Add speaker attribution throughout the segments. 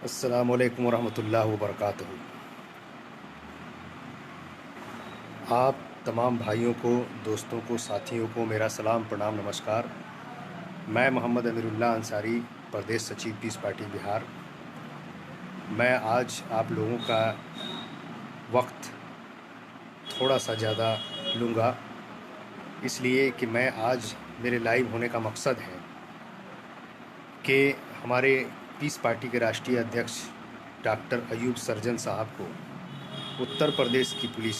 Speaker 1: अस्सलामुअलैकुम वरहमतुल्लाहि वबरकातुहू। आप तमाम भाइयों को, दोस्तों को, साथियों को मेरा सलाम, प्रणाम, नमस्कार। मैं मोहम्मद अमीरुल्लाह अंसारी, प्रदेश सचिव पीस पार्टी बिहार। मैं आज आप लोगों का वक्त थोड़ा सा ज़्यादा लूँगा, इसलिए कि मैं आज मेरे लाइव होने का मकसद है कि हमारे पीस पार्टी के राष्ट्रीय अध्यक्ष डॉक्टर अयूब सर्जन साहब को उत्तर प्रदेश की पुलिस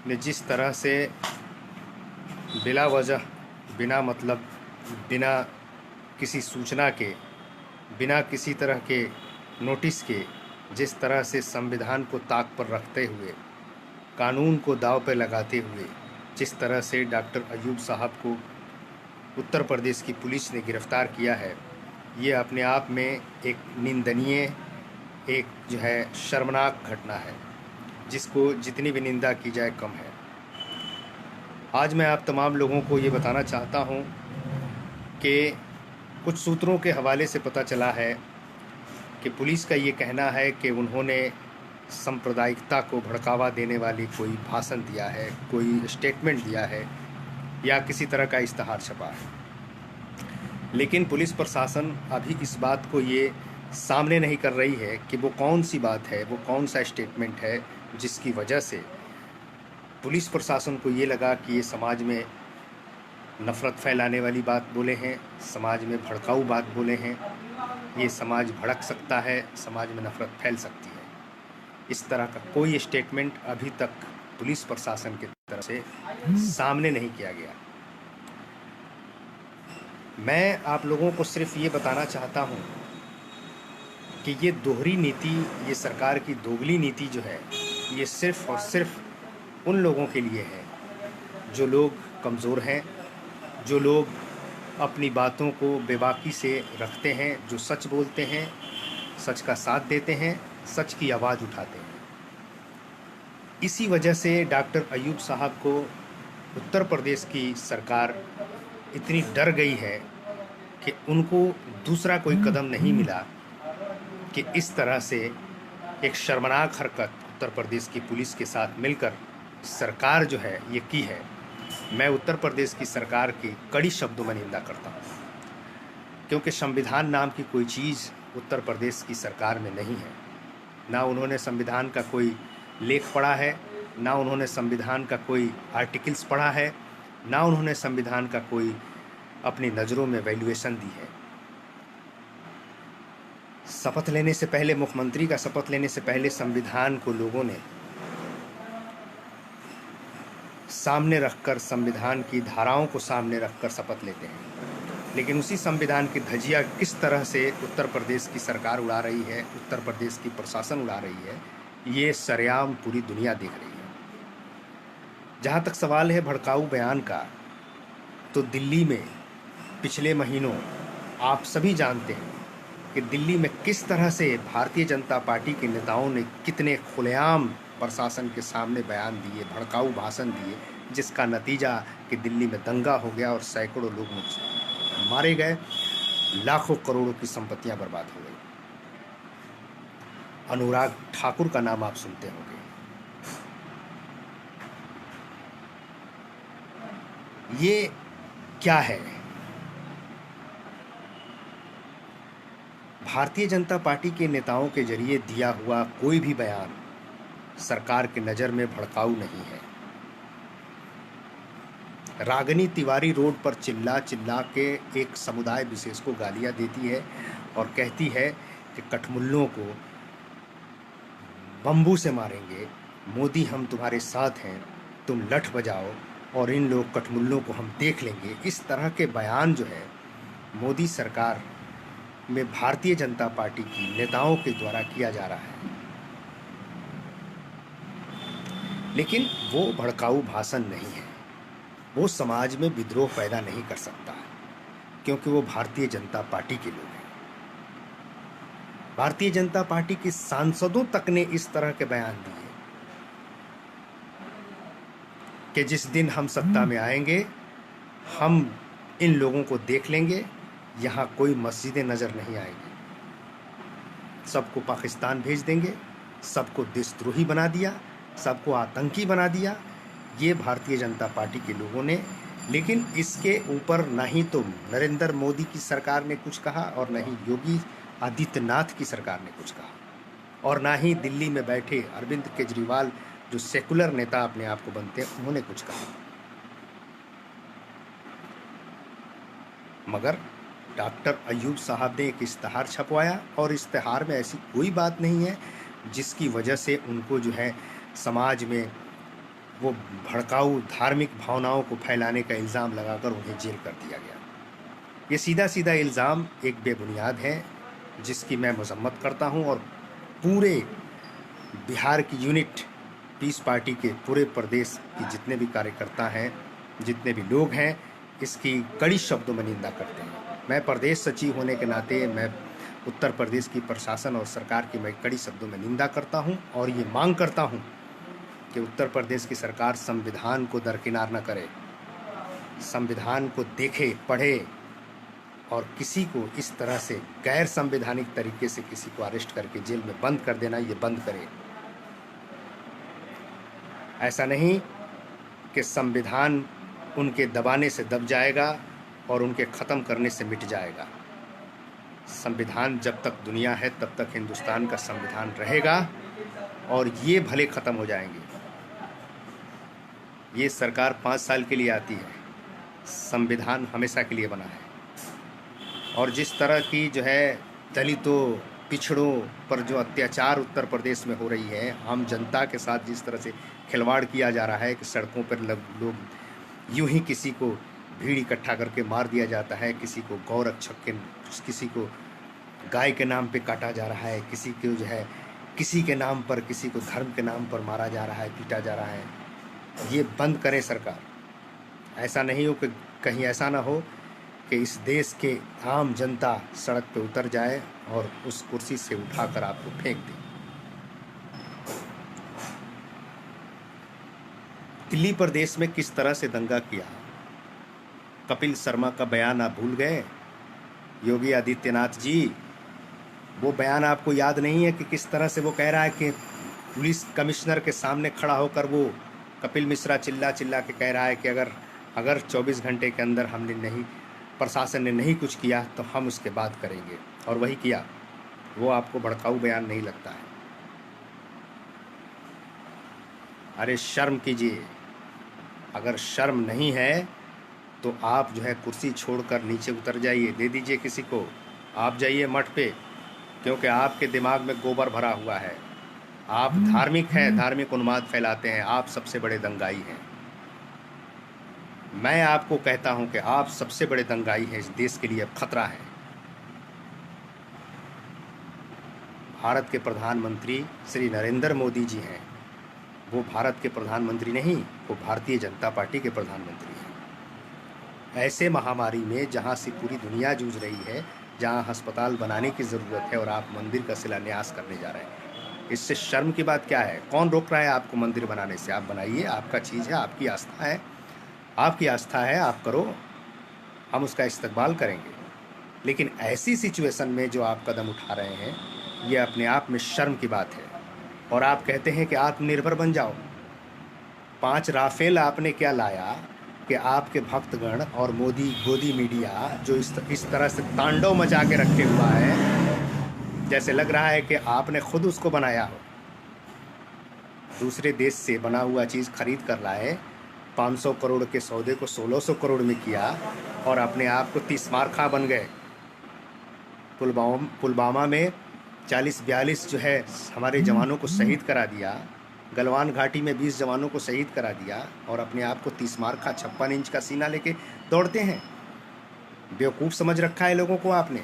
Speaker 1: ने जिस तरह से बिला वजह, बिना मतलब, बिना किसी सूचना के, बिना किसी तरह के नोटिस के, जिस तरह से संविधान को ताक पर रखते हुए, कानून को दांव पर लगाते हुए, जिस तरह से डॉक्टर अयूब साहब को उत्तर प्रदेश की पुलिस ने गिरफ़्तार किया है, ये अपने आप में एक निंदनीय, एक जो है शर्मनाक घटना है, जिसको जितनी भी निंदा की जाए कम है। आज मैं आप तमाम लोगों को ये बताना चाहता हूँ कि कुछ सूत्रों के हवाले से पता चला है कि पुलिस का ये कहना है कि उन्होंने सांप्रदायिकता को भड़कावा देने वाली कोई भाषण दिया है, कोई स्टेटमेंट दिया है या किसी तरह का इश्तहार छपा है। लेकिन पुलिस प्रशासन अभी इस बात को ये सामने नहीं कर रही है कि वो कौन सी बात है, वो कौन सा स्टेटमेंट है जिसकी वजह से पुलिस प्रशासन को ये लगा कि ये समाज में नफ़रत फैलाने वाली बात बोले हैं, समाज में भड़काऊ बात बोले हैं, ये समाज भड़क सकता है, समाज में नफ़रत फैल सकती है। इस तरह का कोई स्टेटमेंट अभी तक पुलिस प्रशासन की तरफ से सामने नहीं किया गया। मैं आप लोगों को सिर्फ ये बताना चाहता हूँ कि ये दोहरी नीति, ये सरकार की दोगली नीति जो है, ये सिर्फ़ और सिर्फ उन लोगों के लिए है जो लोग कमज़ोर हैं, जो लोग अपनी बातों को बेबाकी से रखते हैं, जो सच बोलते हैं, सच का साथ देते हैं, सच की आवाज़ उठाते हैं। इसी वजह से डॉक्टर अयूब साहब को उत्तर प्रदेश की सरकार इतनी डर गई है कि उनको दूसरा कोई कदम नहीं मिला कि इस तरह से एक शर्मनाक हरकत उत्तर प्रदेश की पुलिस के साथ मिलकर सरकार जो है ये की है। मैं उत्तर प्रदेश की सरकार की कड़ी शब्दों में निंदा करता हूँ, क्योंकि संविधान नाम की कोई चीज़ उत्तर प्रदेश की सरकार में नहीं है। ना उन्होंने संविधान का कोई लेख पढ़ा है, ना उन्होंने संविधान का कोई आर्टिकल्स पढ़ा है, ना उन्होंने संविधान का कोई अपनी नज़रों में वैल्यूएशन दी है। शपथ लेने से पहले, मुख्यमंत्री का शपथ लेने से पहले संविधान को लोगों ने सामने रखकर, संविधान की धाराओं को सामने रखकर शपथ लेते हैं। लेकिन उसी संविधान की धज्जियाँ किस तरह से उत्तर प्रदेश की सरकार उड़ा रही है, उत्तर प्रदेश की प्रशासन उड़ा रही है, ये सरेआम पूरी दुनिया देख रही है। जहाँ तक सवाल है भड़काऊ बयान का, तो दिल्ली में पिछले महीनों आप सभी जानते हैं कि दिल्ली में किस तरह से भारतीय जनता पार्टी के नेताओं ने कितने खुलेआम प्रशासन के सामने बयान दिए, भड़काऊ भाषण दिए, जिसका नतीजा कि दिल्ली में दंगा हो गया और सैकड़ों लोग मारे गए, लाखों करोड़ों की संपत्तियां बर्बाद हो गई। अनुराग ठाकुर का नाम आप सुनते होंगे। ये क्या है? भारतीय जनता पार्टी के नेताओं के जरिए दिया हुआ कोई भी बयान सरकार की नज़र में भड़काऊ नहीं है। रागिनी तिवारी रोड पर चिल्ला चिल्ला के एक समुदाय विशेष को गालियां देती है और कहती है कि कठमुल्लों को बम्बू से मारेंगे, मोदी हम तुम्हारे साथ हैं, तुम लठ बजाओ और इन लोग कठमुल्लों को हम देख लेंगे। इस तरह के बयान जो है मोदी सरकार में भारतीय जनता पार्टी की नेताओं के द्वारा किया जा रहा है। लेकिन वो भड़काऊ भाषण नहीं है, वो समाज में विद्रोह पैदा नहीं कर सकता, क्योंकि वो भारतीय जनता पार्टी के लोग हैं। भारतीय जनता पार्टी के सांसदों तक ने इस तरह के बयान दिए कि जिस दिन हम सत्ता में आएंगे हम इन लोगों को देख लेंगे, यहाँ कोई मस्जिदें नज़र नहीं आएंगी। सबको पाकिस्तान भेज देंगे, सबको देशद्रोही बना दिया, सबको आतंकी बना दिया ये भारतीय जनता पार्टी के लोगों ने। लेकिन इसके ऊपर ना ही तो नरेंद्र मोदी की सरकार ने कुछ कहा और ना ही योगी आदित्यनाथ की सरकार ने कुछ कहा, और ना ही दिल्ली में बैठे अरविंद केजरीवाल जो सेकुलर नेता अपने आप को बनते हैं उन्होंने कुछ कहा। मगर डॉक्टर अयूब साहब ने एक इश्तहार छपवाया और इश्तहार में ऐसी कोई बात नहीं है जिसकी वजह से उनको जो है समाज में वो भड़काऊ धार्मिक भावनाओं को फैलाने का इल्ज़ाम लगाकर उन्हें जेल कर दिया गया। ये सीधा सीधा इल्ज़ाम एक बेबुनियाद है जिसकी मैं मजम्मत करता हूँ, और पूरे बिहार की यूनिट पीस पार्टी के पूरे प्रदेश की जितने भी कार्यकर्ता हैं, जितने भी लोग हैं, इसकी कड़ी शब्दों में निंदा करते हैं। मैं प्रदेश सचिव होने के नाते मैं उत्तर प्रदेश की प्रशासन और सरकार की मैं कड़ी शब्दों में निंदा करता हूं, और ये मांग करता हूं कि उत्तर प्रदेश की सरकार संविधान को दरकिनार न करे, संविधान को देखे, पढ़े, और किसी को इस तरह से गैर संवैधानिक तरीके से किसी को अरेस्ट करके जेल में बंद कर देना ये बंद करे। ऐसा नहीं कि संविधान उनके दबाने से दब जाएगा और उनके ख़त्म करने से मिट जाएगा। संविधान जब तक दुनिया है तब तक हिंदुस्तान का संविधान रहेगा, और ये भले ख़त्म हो जाएंगे। ये सरकार 5 साल के लिए आती है, संविधान हमेशा के लिए बना है। और जिस तरह की जो है दलितों, पिछड़ों पर जो अत्याचार उत्तर प्रदेश में हो रही है, आम जनता के साथ जिस तरह से खिलवाड़ किया जा रहा है कि सड़कों पर लोग यूं ही किसी को भीड़ इकट्ठा करके मार दिया जाता है, किसी को गौरक्षक के, किसी को गाय के नाम पे काटा जा रहा है, किसी को जो है किसी के नाम पर, किसी को धर्म के नाम पर मारा जा रहा है, पीटा जा रहा है। ये बंद करें सरकार। ऐसा नहीं हो कि कहीं ऐसा ना हो कि इस देश के आम जनता सड़क पे उतर जाए और उस कुर्सी से उठाकर आपको फेंक दे। दिल्ली प्रदेश में किस तरह से दंगा किया, कपिल शर्मा का बयान आप भूल गए? योगी आदित्यनाथ जी, वो बयान आपको याद नहीं है कि किस तरह से वो कह रहा है कि पुलिस कमिश्नर के सामने खड़ा होकर वो कपिल मिश्रा चिल्ला चिल्ला के कह रहा है कि अगर 24 घंटे के अंदर हमने नहीं, प्रशासन ने नहीं कुछ किया तो हम उसके बाद करेंगे, और वही किया। वो आपको भड़काऊ बयान नहीं लगता है? अरे शर्म कीजिए। अगर शर्म नहीं है तो आप जो है कुर्सी छोड़कर नीचे उतर जाइए, दे दीजिए किसी को, आप जाइए मठ पे, क्योंकि आपके दिमाग में गोबर भरा हुआ है। आप धार्मिक हैं, धार्मिक उन्माद फैलाते हैं, आप सबसे बड़े दंगाई हैं। मैं आपको कहता हूं कि आप सबसे बड़े दंगाई हैं, इस देश के लिए अब खतरा है। भारत के प्रधानमंत्री श्री नरेंद्र मोदी जी हैं, वो भारत के प्रधानमंत्री नहीं, वो भारतीय जनता पार्टी के प्रधानमंत्री हैं। ऐसे महामारी में जहां से पूरी दुनिया जूझ रही है, जहां अस्पताल बनाने की ज़रूरत है और आप मंदिर का शिलान्यास करने जा रहे हैं, इससे शर्म की बात क्या है? कौन रोक रहा है आपको मंदिर बनाने से? आप बनाइए, आपका चीज़ है, आपकी आस्था है, आपकी आस्था है, आप करो, हम उसका इस्तकबाल करेंगे। लेकिन ऐसी सिचुएशन में जो आप कदम उठा रहे हैं, ये अपने आप में शर्म की बात है। और आप कहते हैं कि आत्मनिर्भर बन जाओ। 5 राफेल आपने क्या लाया कि आपके भक्तगण और मोदी गोदी मीडिया जो इस तरह से तांडव मचा के रखे हुआ है, जैसे लग रहा है कि आपने खुद उसको बनाया हो। दूसरे देश से बना हुआ चीज़ खरीद कर लाए, 500 करोड़ के सौदे को 1600 करोड़ में किया और अपने आप को 30 मारखा बन गए। पुलवामा में 40-42 जो है हमारे जवानों को शहीद करा दिया, गलवान घाटी में 20 जवानों को शहीद करा दिया, और अपने आप को 30 मारखा 56 इंच का सीना लेके दौड़ते हैं। बेवकूफ़ समझ रखा है लोगों को आपने।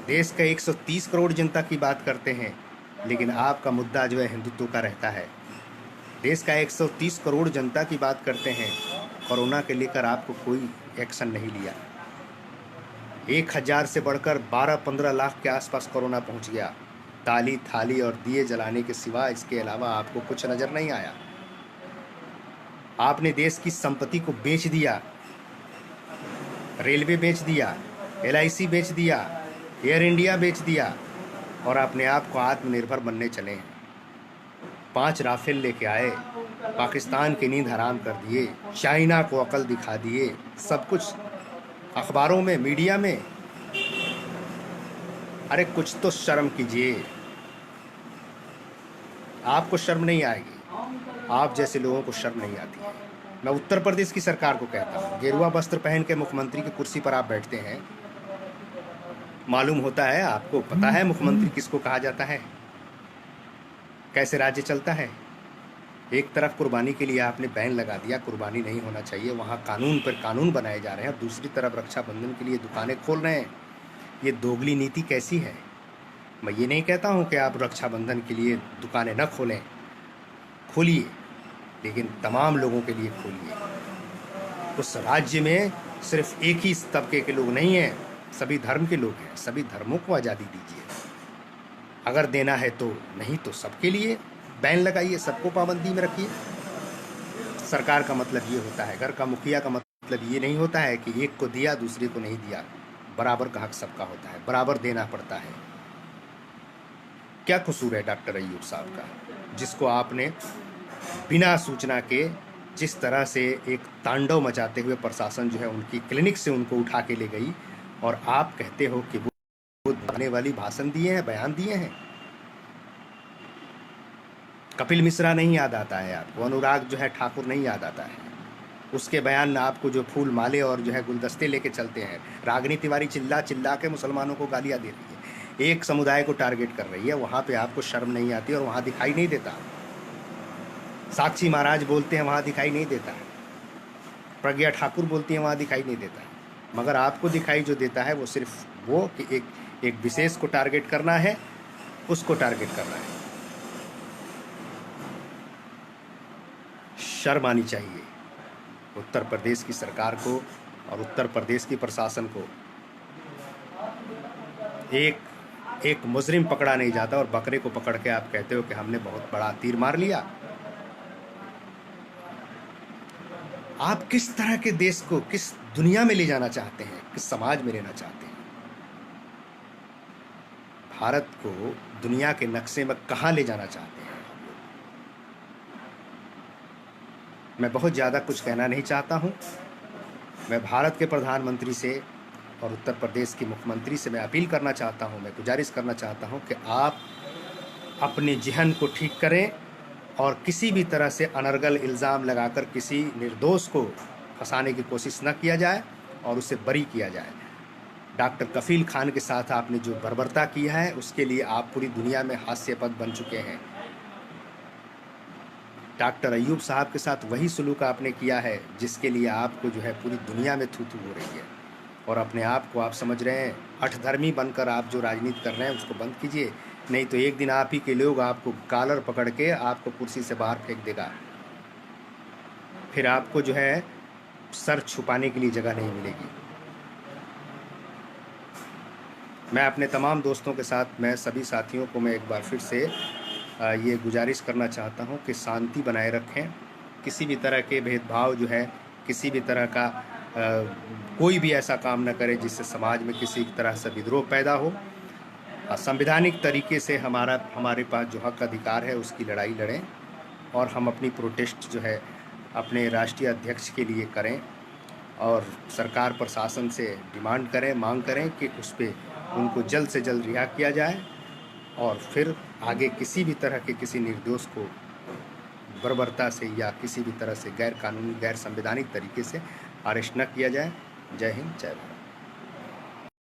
Speaker 1: देश का 130 करोड़ जनता की बात करते हैं, लेकिन आपका मुद्दा जो है हिंदुत्व का रहता है। देश का 130 करोड़ जनता की बात करते हैं, कोरोना के लेकर आपको कोई एक्शन नहीं लिया। 1000 से बढ़कर 12-15 लाख के आसपास कोरोना पहुंच गया। ताली थाली और दिए जलाने के सिवा इसके अलावा आपको कुछ नज़र नहीं आया। आपने देश की संपत्ति को बेच दिया, रेलवे बेच दिया, LIC बेच दिया, एयर इंडिया बेच दिया और अपने आप को आत्मनिर्भर बनने चले हैं। 5 राफेल लेके आए, पाकिस्तान की नींद हराम कर दिए, चाइना को अकल दिखा दिए, सब कुछ अखबारों में, मीडिया में। अरे कुछ तो शर्म कीजिए, आपको शर्म नहीं आएगी, आप जैसे लोगों को शर्म नहीं आती है। मैं उत्तर प्रदेश की सरकार को कहता हूँ, गेरुआ वस्त्र पहन के मुख्यमंत्री की कुर्सी पर आप बैठते हैं, मालूम होता है आपको, पता है मुख्यमंत्री किसको कहा जाता है, कैसे राज्य चलता है। एक तरफ कुर्बानी के लिए आपने बैन लगा दिया, कुर्बानी नहीं होना चाहिए, वहाँ कानून पर कानून बनाए जा रहे हैं, और दूसरी तरफ रक्षाबंधन के लिए दुकानें खोल रहे हैं। ये दोगली नीति कैसी है? मैं ये नहीं कहता हूँ कि आप रक्षाबंधन के लिए दुकानें न खोलें, खोलिए, लेकिन तमाम लोगों के लिए खोलिए। उस राज्य में सिर्फ एक ही तबके के लोग नहीं हैं, सभी धर्म के लोग हैं, सभी धर्मों को आज़ादी दीजिए, अगर देना है तो, नहीं तो सबके लिए बैन लगाइए, सबको पाबंदी में रखिए। सरकार का मतलब ये होता है, घर का मुखिया का मतलब ये नहीं होता है कि एक को दिया दूसरे को नहीं दिया, बराबर का हक सबका होता है, बराबर देना पड़ता है। क्या कसूर है डॉक्टर अय्यूब साहब का, जिसको आपने बिना सूचना के जिस तरह से एक तांडव मचाते हुए प्रशासन जो है उनकी क्लिनिक से उनको उठा के ले गई, और आप कहते हो कि वो आने वाली भाषण दिए हैं, बयान दिए हैं। कपिल मिश्रा नहीं याद आता है आपको, अनुराग जो है ठाकुर नहीं याद आता है, उसके बयान में आपको जो फूल माले और जो है गुलदस्ते लेके चलते हैं। रागिनी तिवारी चिल्ला चिल्ला के मुसलमानों को गालियाँ दे रही है, एक समुदाय को टारगेट कर रही है, वहाँ पे आपको शर्म नहीं आती और वहाँ दिखाई नहीं देता। साक्षी महाराज बोलते हैं, वहाँ दिखाई नहीं देता है। प्रज्ञा ठाकुर बोलती हैं, वहाँ दिखाई नहीं देता है। मगर आपको दिखाई जो देता है वो सिर्फ वो कि एक विशेष को टारगेट करना है, उसको टारगेट करना है। शर्म आनी चाहिए उत्तर प्रदेश की सरकार को और उत्तर प्रदेश की प्रशासन को। एक मुजरिम पकड़ा नहीं जाता और बकरे को पकड़ के आप कहते हो कि हमने बहुत बड़ा तीर मार लिया। आप किस तरह के देश को किस दुनिया में ले जाना चाहते हैं, किस समाज में लेना चाहते हैं? भारत को दुनिया के नक्शे में कहाँ ले जाना चाहते हैं? मैं बहुत ज़्यादा कुछ कहना नहीं चाहता हूँ। मैं भारत के प्रधानमंत्री से और उत्तर प्रदेश के मुख्यमंत्री से मैं अपील करना चाहता हूँ, मैं गुजारिश करना चाहता हूँ कि आप अपने ज़हन को ठीक करें और किसी भी तरह से अनर्गल इल्ज़ाम लगाकर किसी निर्दोष को फंसाने की कोशिश न किया जाए और उसे बरी किया जाए। डॉक्टर कफील खान के साथ आपने जो बर्बरता किया है उसके लिए आप पूरी दुनिया में हास्यास्पद बन चुके हैं। डॉक्टर अय्यूब साहब के साथ वही सलूक आपने किया है जिसके लिए आपको जो है पूरी दुनिया में थू थू हो रही है, और अपने आप को आप समझ रहे हैं अठधर्मी बनकर आप जो राजनीति कर रहे हैं उसको बंद कीजिए, नहीं तो एक दिन आप ही के लोग आपको कॉलर पकड़ के आपको कुर्सी से बाहर फेंक देगा। फिर आपको जो है सर छुपाने के लिए जगह नहीं मिलेगी। मैं अपने तमाम दोस्तों के साथ, मैं सभी साथियों को मैं एक बार फिर से ये गुजारिश करना चाहता हूँ कि शांति बनाए रखें, किसी भी तरह के भेदभाव जो है, किसी भी तरह का कोई भी ऐसा काम न करे जिससे समाज में किसी तरह से विद्रोह पैदा हो। संवैधानिक तरीके से हमारे पास जो हक अधिकार है उसकी लड़ाई लड़ें, और हम अपनी प्रोटेस्ट जो है अपने राष्ट्रीय अध्यक्ष के लिए करें, और सरकार प्रशासन से डिमांड करें, मांग करें कि उस पर उनको जल्द से जल्द रिहा किया जाए, और फिर आगे किसी भी तरह के किसी निर्दोष को बर्बरता से या किसी भी तरह से गैर कानूनी, गैर संवैधानिक तरीके से अरेस्ट न किया जाए। जय हिंद, जय भारत।